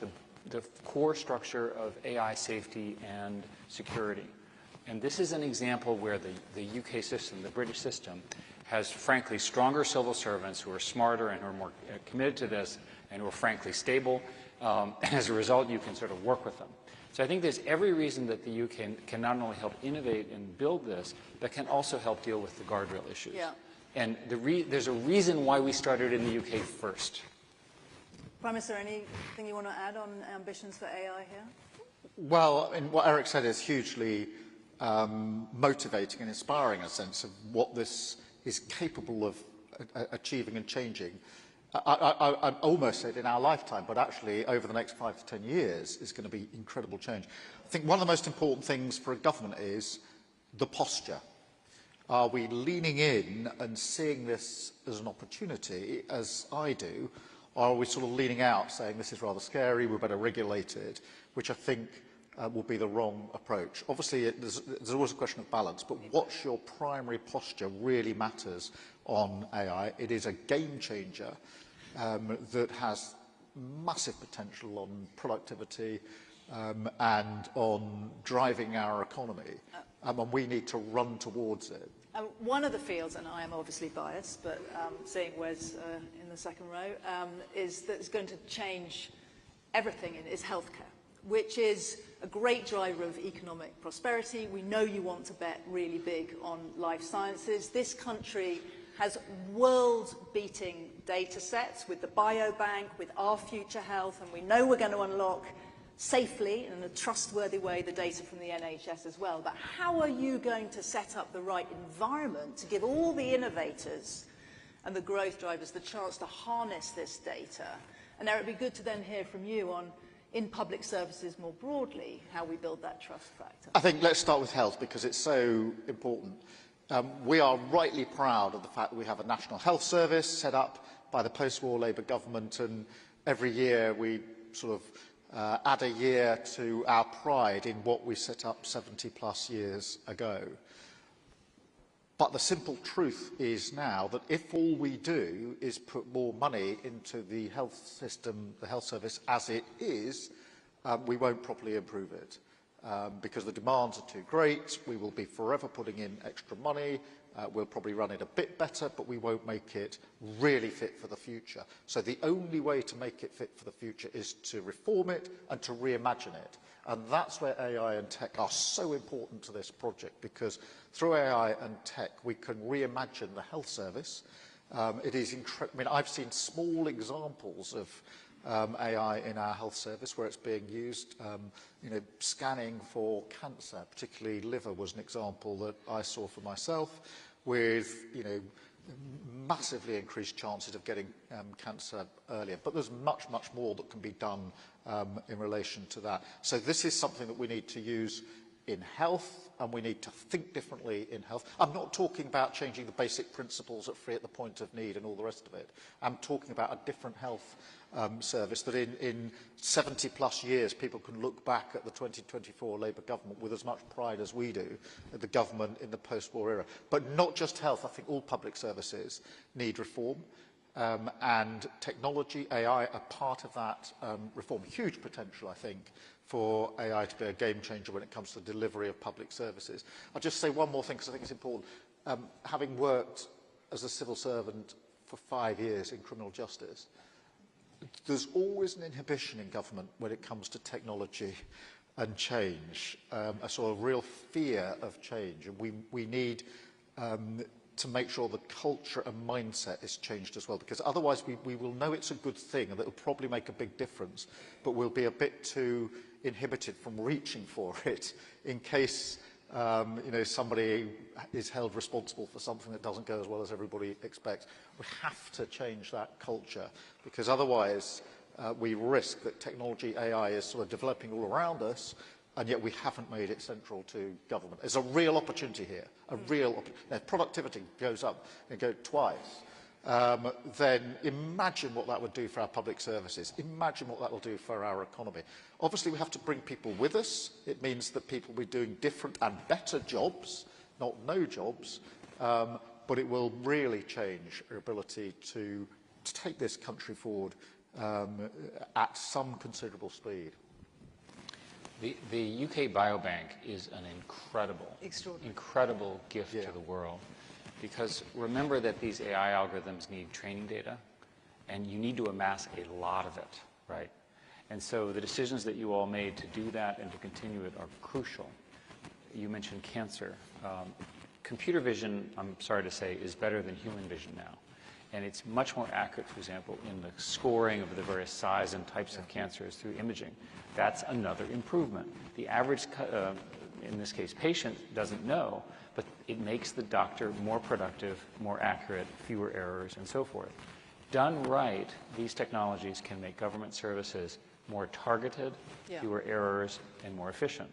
the core structure of AI safety and security. And this is an example where the UK system, the British system, has, frankly, stronger civil servants who are smarter and who are more committed to this and who are, frankly, stable. As a result, you can sort of work with them. So I think there's every reason that the UK can not only help innovate and build this, but can also help deal with the guardrail issues. Yeah. And there's a reason why we started in the UK first. Prime Minister, anything you want to add on ambitions for AI here? Well, I mean, what Eric said is hugely motivating and inspiring, a sense of what this is capable of achieving and changing. I almost said in our lifetime, but actually over the next 5 to 10 years is going to be incredible change. I think one of the most important things for a government is the posture. Are we leaning in and seeing this as an opportunity, as I do, or are we sort of leaning out, saying this is rather scary, we better regulate it, which I think will be the wrong approach. Obviously, there's always a question of balance, but what's your primary posture really matters on AI. It is a game changer that has massive potential on productivity and on driving our economy, and we need to run towards it. One of the fields, and I am obviously biased, but seeing Wes in the second row, is that it's going to change everything is healthcare, which is a great driver of economic prosperity. We know you want to bet really big on life sciences. This country has world-beating data sets with the biobank, with Our Future Health, and we know we're going to unlock safely and in a trustworthy way the data from the NHS as well. But how are you going to set up the right environment to give all the innovators and the growth drivers the chance to harness this data? And Eric, it'd be good to then hear from you on, in public services more broadly, how we build that trust factor. I think let's start with health because it's so important. We are rightly proud of the fact that we have a National Health Service set up by the post-war Labour government, and every year we sort of add a year to our pride in what we set up 70 plus years ago. But the simple truth is now that if all we do is put more money into the health system, the health service as it is, we won't properly improve it. Because the demands are too great, we will be forever putting in extra money, we'll probably run it a bit better, but we won't make it really fit for the future. So the only way to make it fit for the future is to reform it and to reimagine it. And that's where AI and tech are so important to this project, because through AI and tech, we can reimagine the health service. It is incredible. I mean, I've seen small examples of AI in our health service where it's being used. Scanning for cancer, particularly liver, was an example that I saw for myself, with massively increased chances of getting cancer earlier. But there's much, much more that can be done in relation to that. So this is something that we need to use in health, and we need to think differently in health. I'm not talking about changing the basic principles at free at the point of need and all the rest of it. I'm talking about a different health service that in 70 plus years people can look back at the 2024 Labour government with as much pride as we do at the government in the post-war era. But not just health. I think all public services need reform. And technology, AI, are part of that reform. Huge potential, I think, for AI to be a game changer when it comes to the delivery of public services. I'll just say one more thing, because I think it's important. Having worked as a civil servant for 5 years in criminal justice, there's always an inhibition in government when it comes to technology and change, a sort of real fear of change. And we need to make sure the culture and mindset is changed as well, because otherwise we will know it's a good thing and it will probably make a big difference, but we'll be a bit too inhibited from reaching for it in case you know, somebody is held responsible for something that doesn't go as well as everybody expects. We have to change that culture, because otherwise we risk that technology, AI, is sort of developing all around us, and yet we haven't made it central to government. There's a real opportunity here, a real opportunity. If productivity goes up and goes twice, then imagine what that would do for our public services. Imagine what that will do for our economy. Obviously, we have to bring people with us. It means that people will be doing different and better jobs, not no jobs, but it will really change our ability to take this country forward at some considerable speed. The UK Biobank is an incredible gift to the world, because remember that these AI algorithms need training data, and you need to amass a lot of it, right? And so the decisions that you all made to do that and to continue it are crucial. You mentioned cancer. Computer vision, I'm sorry to say, is better than human vision now. And it's much more accurate, for example, in the scoring of the various size and types of cancers through imaging. That's another improvement. The average, in this case, patient doesn't know, but it makes the doctor more productive, more accurate, fewer errors, and so forth. Done right, these technologies can make government services more targeted, fewer errors, and more efficient.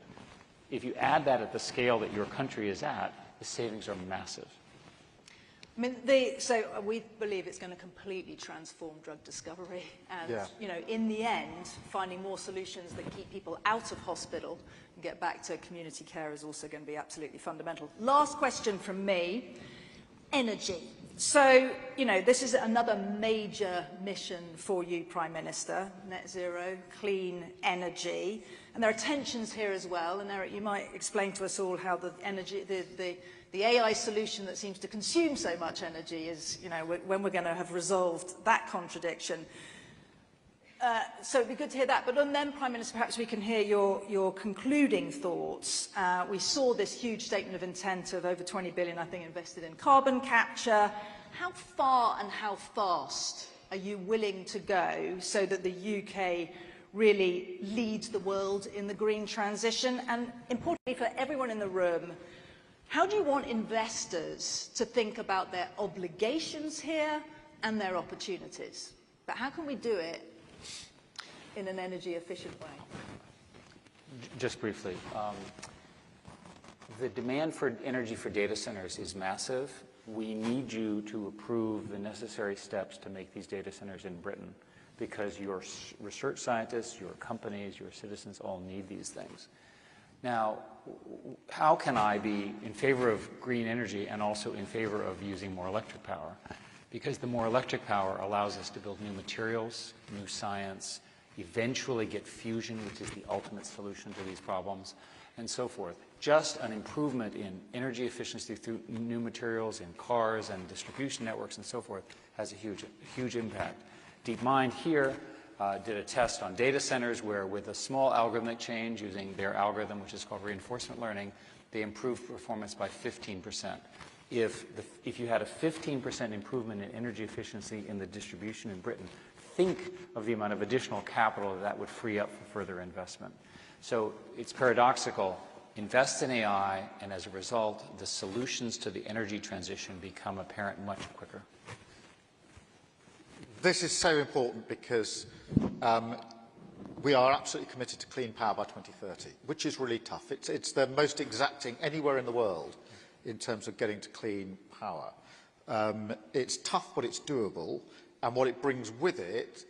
If you add that at the scale that your country is at, the savings are massive. I mean, so we believe it's going to completely transform drug discovery, and you know, in the end, finding more solutions that keep people out of hospital and get back to community care is also going to be absolutely fundamental. Last question from me: energy. So, you know, this is another major mission for you, Prime Minister: net zero, clean energy, and there are tensions here as well. And Eric, you might explain to us all how the energy, the AI solution that seems to consume so much energy is, you know, when we're going to have resolved that contradiction. So it'd be good to hear that. But then, Prime Minister, perhaps we can hear your concluding thoughts. We saw this huge statement of intent of over 20 billion, I think, invested in carbon capture. How far and how fast are you willing to go so that the UK really leads the world in the green transition? And importantly, for everyone in the room, how do you want investors to think about their obligations here and their opportunities? But how can we do it in an energy efficient way? Just briefly, the demand for energy for data centers is massive. We need you to approve the necessary steps to make these data centers in Britain, because your research scientists, your companies, your citizens all need these things. Now, how can I be in favor of green energy and also in favor of using more electric power? Because the more electric power allows us to build new materials, new science, eventually get fusion, which is the ultimate solution to these problems, and so forth. Just an improvement in energy efficiency through new materials in cars and distribution networks and so forth has a huge impact. DeepMind here did a test on data centers where, with a small algorithmic change using their algorithm, which is called reinforcement learning, they improved performance by 15%. If you had a 15% improvement in energy efficiency in the distribution in Britain, think of the amount of additional capital that would free up for further investment. So it's paradoxical. Invest in AI, and as a result, the solutions to the energy transition become apparent much quicker. This is so important because we are absolutely committed to clean power by 2030, which is really tough. It's the most exacting anywhere in the world in terms of getting to clean power. It's tough, but it's doable. And what it brings with it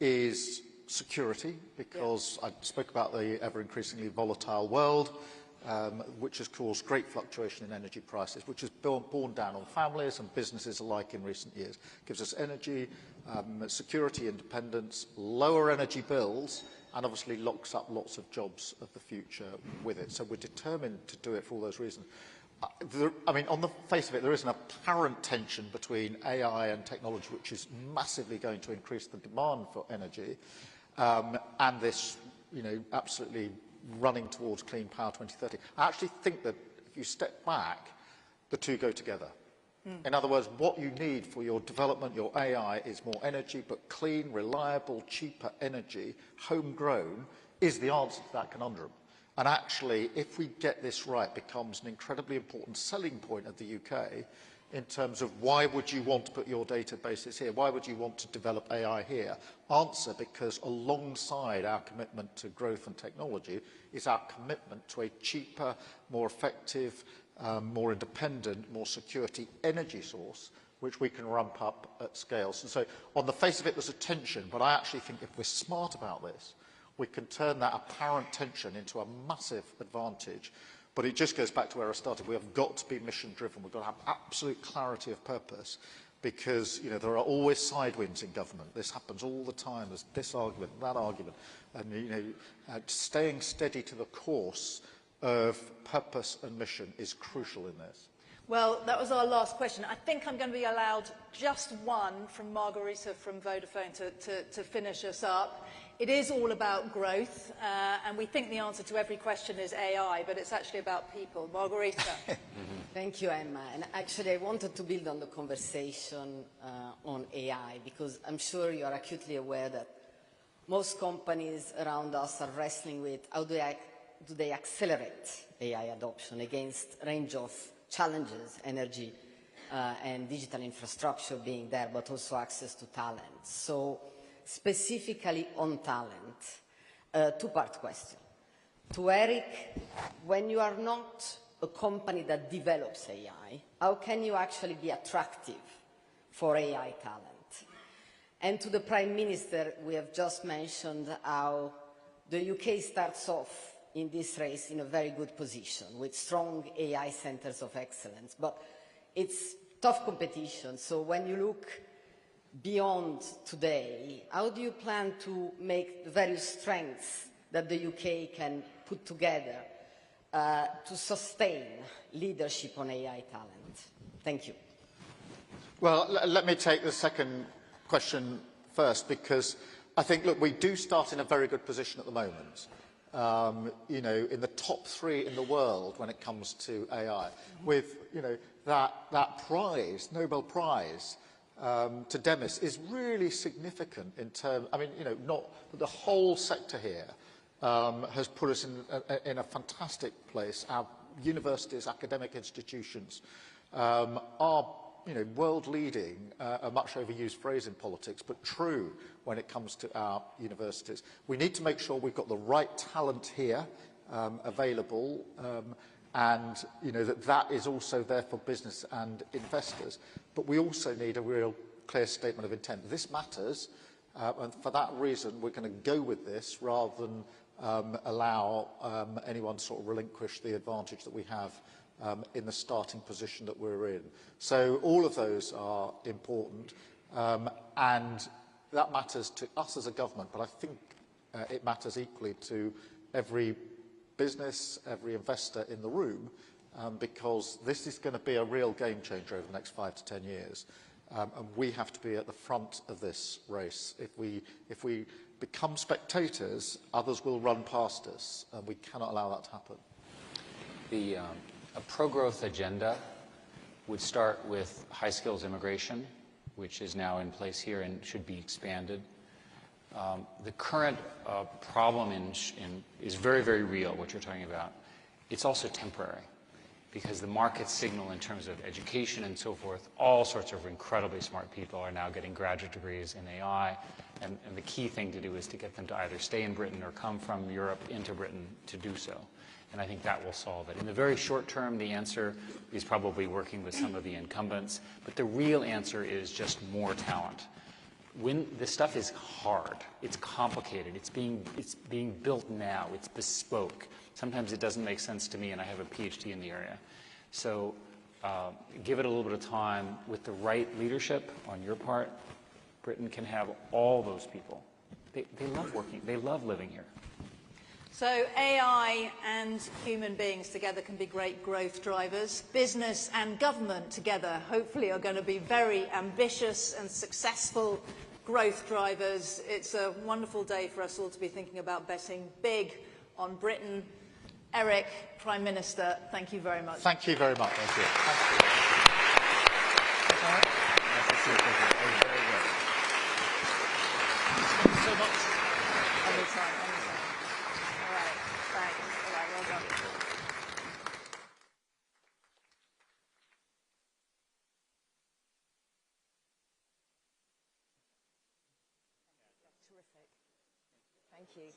is security, because I spoke about the ever-increasingly volatile world, which has caused great fluctuation in energy prices, which has borne down on families and businesses alike in recent years. It gives us energy, security, independence, lower energy bills, and obviously locks up lots of jobs of the future with it. So we're determined to do it for all those reasons. I mean, on the face of it, there is an apparent tension between AI and technology, which is massively going to increase the demand for energy, and this, absolutely running towards clean power 2030. I actually think that if you step back, the two go together. In other words, what you need for your development, your AI, is more energy, but clean, reliable, cheaper energy, homegrown, is the answer to that conundrum. And actually, if we get this right, it becomes an incredibly important selling point of the UK in terms of why would you want to put your databases here? Why would you want to develop AI here? Answer, because alongside our commitment to growth and technology is our commitment to a cheaper, more effective, more independent, more security energy source, which we can ramp up at scale. So on the face of it, there's a tension, but I actually think if we're smart about this, we can turn that apparent tension into a massive advantage. But it just goes back to where I started. We have got to be mission-driven. We've got to have absolute clarity of purpose because, there are always side winds in government. This happens all the time. There's this argument, that argument. And, staying steady to the course of purpose and mission is crucial in this. Well, that was our last question. I think I'm going to be allowed just one from Margarita from Vodafone to finish us up. It is all about growth, and we think the answer to every question is AI, but it's actually about people. Margarita. Thank you, Emma. And actually, I wanted to build on the conversation on AI, because I'm sure you are acutely aware that most companies around us are wrestling with how do they accelerate AI adoption against a range of challenges, energy and digital infrastructure being there, but also access to talent. So specifically on talent, two-part question. To Eric, when you are not a company that develops AI, how can you actually be attractive for AI talent? And to the Prime Minister, we have just mentioned how the UK starts off in this race in a very good position with strong AI centres of excellence, but it's tough competition. So when you look beyond today, how do you plan to make the various strengths that the UK can put together to sustain leadership on AI talent? Thank you. Well, let me take the second question first, because I think, look, we do start in a very good position at the moment. In the top 3 in the world when it comes to AI, with, that prize, Nobel Prize, to Demis is really significant in terms, not the whole sector here has put us in a fantastic place. Our universities, academic institutions are, world leading, a much overused phrase in politics, but true when it comes to our universities. We need to make sure we've got the right talent here available, and that is also there for business and investors. But we also need a real clear statement of intent. This matters, and for that reason, we're going to go with this rather than allow anyone to sort of relinquish the advantage that we have in the starting position that we're in. So all of those are important, and that matters to us as a government, but I think it matters equally to every business, every investor in the room, because this is going to be a real game changer over the next 5 to 10 years. And we have to be at the front of this race. If we become spectators, others will run past us, and we cannot allow that to happen. A pro-growth agenda would start with high-skills immigration, which is now in place here and should be expanded. The current problem is very, very real, what you're talking about. It's also temporary, because the market signal in terms of education and so forth, all sorts of incredibly smart people are now getting graduate degrees in AI, and the key thing to do is to get them to either stay in Britain or come from Europe into Britain to do so. And I think that will solve it. In the very short term, the answer is probably working with some of the incumbents, but the real answer is just more talent. When this stuff is hard, it's complicated, it's being built now, it's bespoke. Sometimes it doesn't make sense to me, and I have a PhD in the area. So give it a little bit of time. With the right leadership on your part, Britain can have all those people. They love working, they love living here. So AI and human beings together can be great growth drivers. Business and government together hopefully are going to be very ambitious and successful growth drivers. It's a wonderful day for us all to be thinking about betting big on Britain. Eric, Prime Minister, thank you very much. Thank you very much. Thank you. Thank you so much. Anytime. All right, thanks. All right, well done. Terrific. Thank you.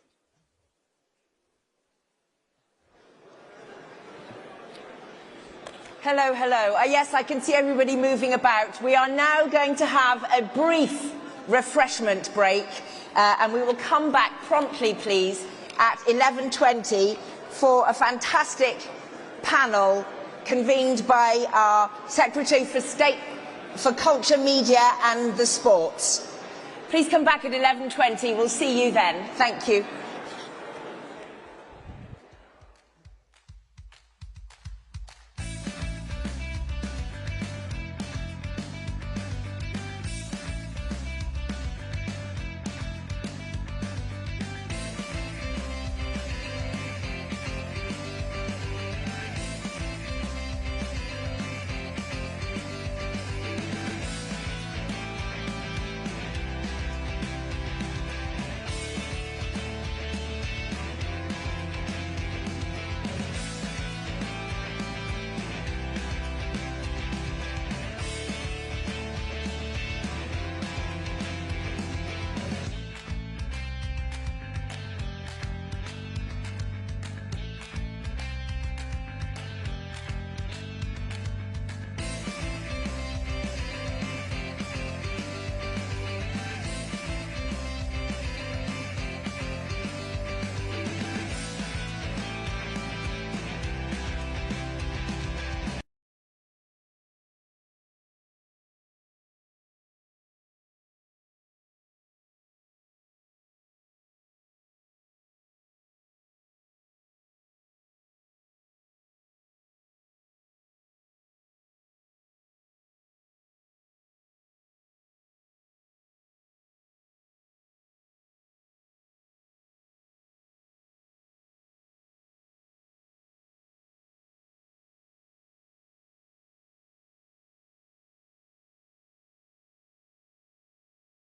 Hello, hello. Yes, I can see everybody moving about. We are now going to have a brief refreshment break, and we will come back promptly, please, at 11:20 for a fantastic panel convened by our Secretary for State for Culture, Media and the Sports. Please come back at 11:20. We'll see you then. Thank you.